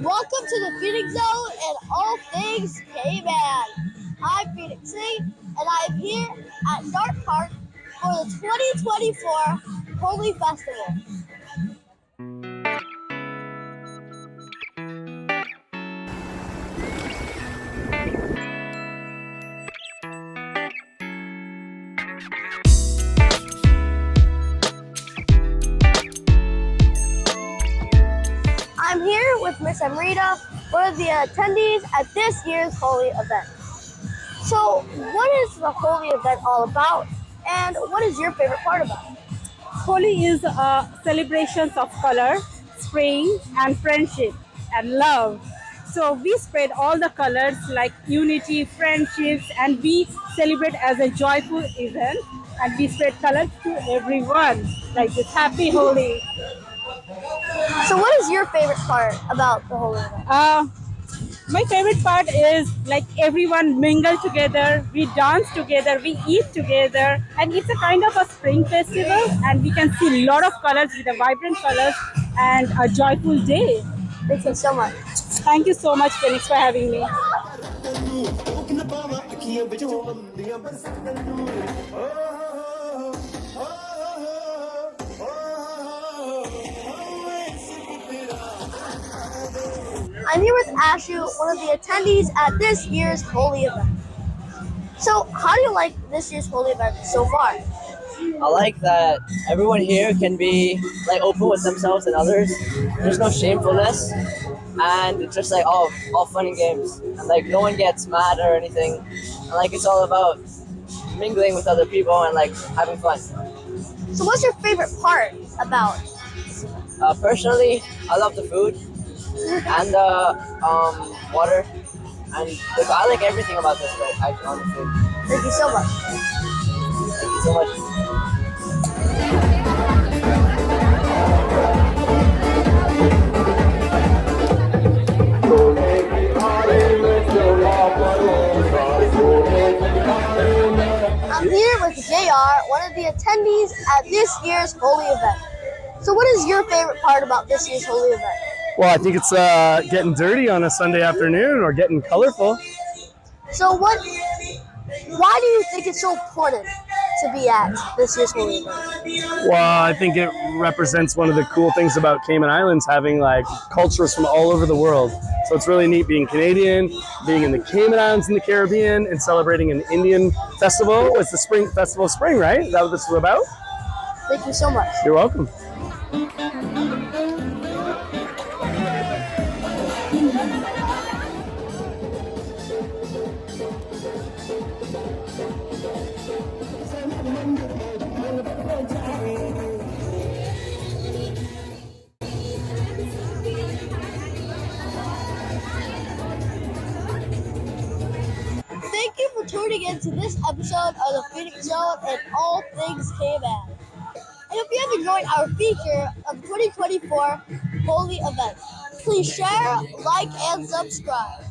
Welcome to the Phoenix Zone and all things Cayman. I'm Phoenix C, and I'm here at Dark Park for the 2024 Holi Festival. I'm here with Miss Amrita, one of the attendees at this year's Holi event. So, what is the Holi event all about, and what is your favorite part about it? Holi is celebrations of color, spring, and friendship and love. So we spread all the colors like unity, friendships, and we celebrate as a joyful event. And we spread colors to everyone, like this happy Holi. So, what is your favorite part about the Holi event? My favorite part is like everyone mingle together, we dance together, we eat together, and it's a kind of a spring festival, and we can see a lot of colors with the vibrant colors and a joyful day. Thank you so much. Thank you so much, Phoenix, for having me. I'm here with Ashu, one of the attendees at this year's Holi event. So, how do you like this year's Holi event so far? I like that everyone here can be like open with themselves and others. There's no shamefulness, and it's just like all fun and games, and like no one gets mad or anything. And like it's all about mingling with other people and like having fun. So, what's your favorite part about? Personally, I love the food and the water, and like, I like everything about this. But I on the food. Thank you so much. Thank you so much. I'm here with JR, one of the attendees at this year's Holi event. So, what is your favorite part about this year's Holi event? Well, I think it's getting dirty on a Sunday afternoon or getting colorful. So, why do you think it's so important to be at this year's Holi event? Well, I think it represents one of the cool things about Cayman Islands, having like cultures from all over the world. So it's really neat being Canadian, being in the Cayman Islands in the Caribbean, and celebrating an Indian festival. It's the Spring Festival of Spring, right? Is that what this is about? Thank you so much. You're welcome. Thank you for tuning in to this episode of the Phoenix Zone and all things Cayman. And if you have enjoyed our feature of the 2024 Holi event, please share, like, and subscribe.